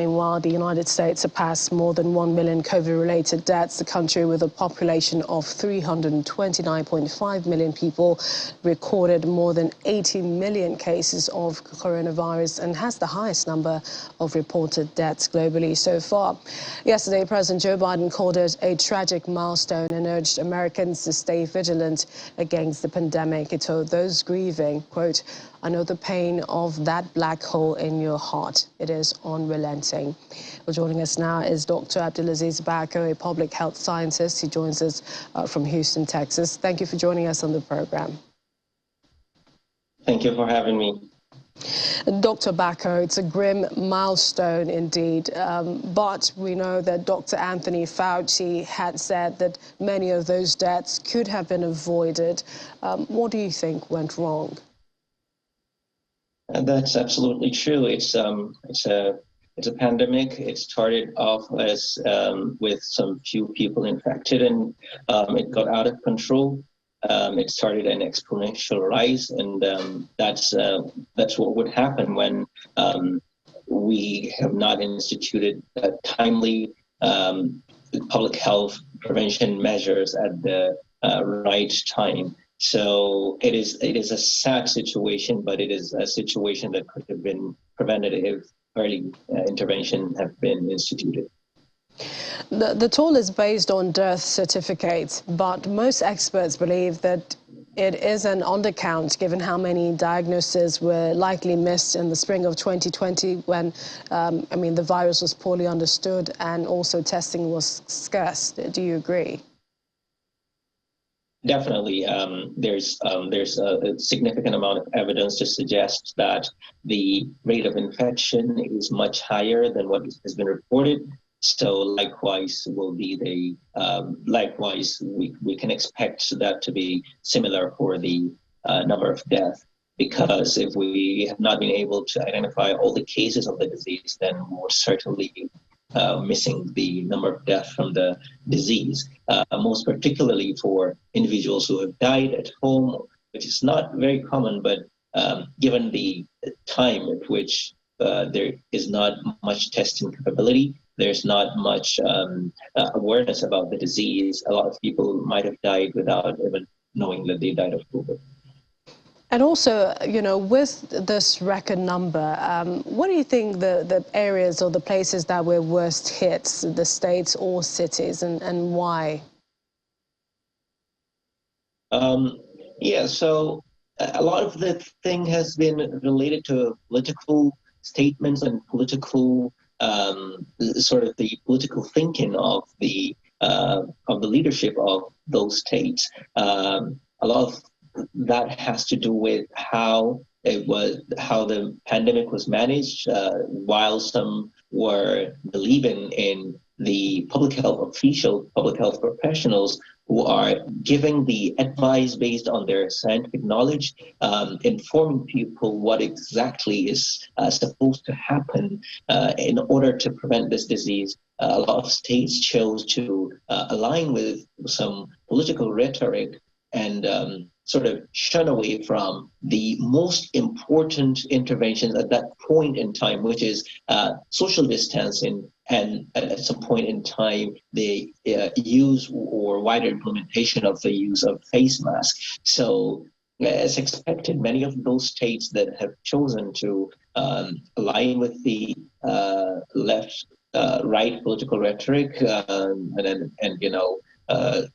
Meanwhile, the United States surpassed more than 1 million COVID-related deaths. The country, with a population of 329.5 million people, recorded more than 80 million cases of coronavirus and has the highest number of reported deaths globally so far. Yesterday, President Joe Biden called it a tragic milestone and urged Americans to stay vigilant against the pandemic. He told those grieving, quote, "I know the pain of that black hole in your heart. It is unrelenting." Well, joining us now is Dr. Abdulaziz Bako, a public health scientist. He joins us from Houston, Texas. Thank you for joining us on the program. Thank you for having me. Dr. Bako, it's a grim milestone indeed, but we know that Dr. Anthony Fauci had said that many of those deaths could have been avoided. What do you think went wrong? That's absolutely true. It's a pandemic. It started off as with some few people infected, and it got out of control. It started an exponential rise, and that's what would happen when we have not instituted timely public health prevention measures at the right time. So it is a sad situation, but it is a situation that could have been prevented if early intervention had been instituted. The toll is based on death certificates, but most experts believe that it is an undercount given how many diagnoses were likely missed in the spring of 2020 when, the virus was poorly understood and also testing was scarce. Do you agree? Definitely, there's a significant amount of evidence to suggest that the rate of infection is much higher than what has been reported. So likewise will be we can expect that to be similar for the number of deaths, because if we have not been able to identify all the cases of the disease, then we're certainly missing the number of deaths from the disease, most particularly for individuals who have died at home, which is not very common, but given the time at which there is not much testing capability, there's not much awareness about the disease. A lot of people might have died without even knowing that they died of COVID. And also, with this record number, what do you think the areas or the places that were worst hit, the states or cities, and why? So a lot of the thing has been related to political statements and political sort of the political thinking of the leadership of those states. A lot of that has to do with how the pandemic was managed, while some were believing in the public health professionals who are giving the advice based on their scientific knowledge, informing people what exactly is supposed to happen in order to prevent this disease. A lot of states chose to align with some political rhetoric and sort of shun away from the most important interventions at that point in time, which is social distancing, and at some point in time, the use or wider implementation of the use of face masks. So as expected, many of those states that have chosen to align with the right political rhetoric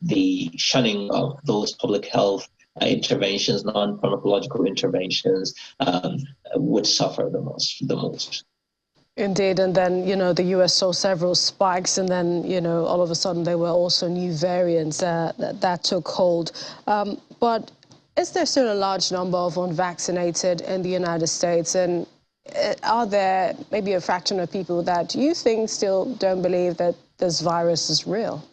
the shunning of those public health interventions, non-pharmacological interventions, would suffer the most. Indeed, and then, the U.S. saw several spikes, and then, all of a sudden there were also new variants that took hold. But is there still a large number of unvaccinated in the United States? And are there maybe a fraction of people that you think still don't believe that this virus is real?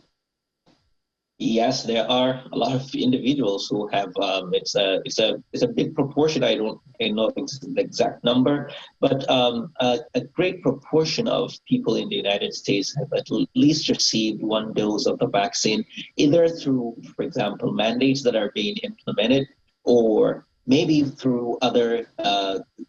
Yes, there are a lot of individuals who have. It's a big proportion. I don't know the exact number, but a great proportion of people in the United States have at least received one dose of the vaccine, either through, for example, mandates that are being implemented, or maybe through other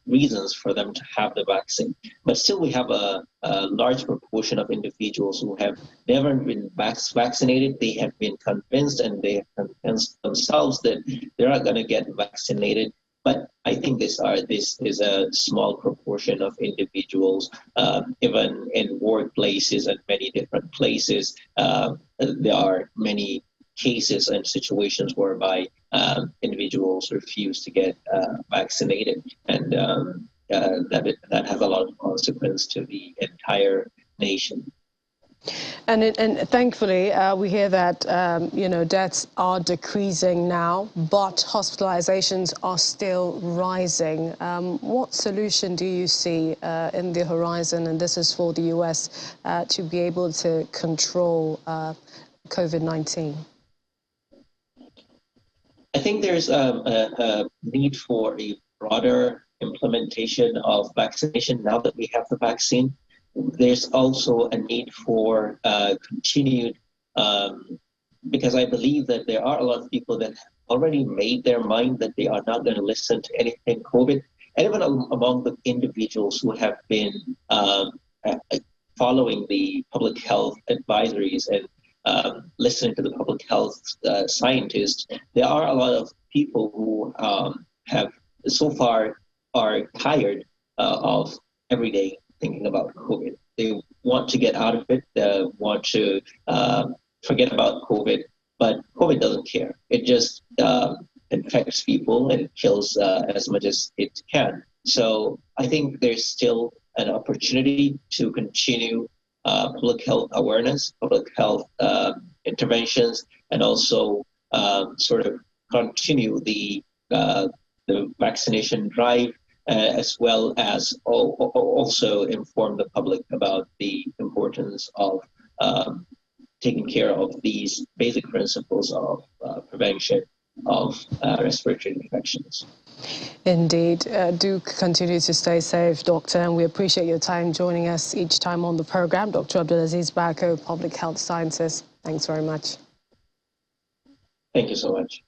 reasons for them to have the vaccine. But still, we have a large proportion of individuals who have never been vaccinated. They have been convinced, and they have convinced themselves that they're not going to get vaccinated. But I think this is a small proportion of individuals, even in workplaces and many different places. There are many cases and situations whereby individuals refuse to get vaccinated, and that has a lot of consequence to the entire nation. And thankfully, we hear that, deaths are decreasing now, but hospitalizations are still rising. What solution do you see in the horizon, and this is for the U.S., to be able to control COVID-19? I think there's a need for a broader implementation of vaccination now that we have the vaccine. There's also a need for continued, because I believe that there are a lot of people that already made their mind that they are not going to listen to anything COVID, and even among the individuals who have been following the public health advisories and listening to the public health scientists, there are a lot of people who have so far are tired of every day thinking about COVID. They want to get out of it, want to forget about COVID, but COVID doesn't care. It just infects people and kills as much as it can. So I think there's still an opportunity to continue public health awareness, public health interventions, and also sort of continue the vaccination drive, as well as also inform the public about the importance of taking care of these basic principles of prevention of respiratory infections. Indeed. Do continue to stay safe, Doctor, and we appreciate your time joining us each time on the program. Dr. Abdulaziz Bako, public health scientist. Thanks very much. Thank you so much.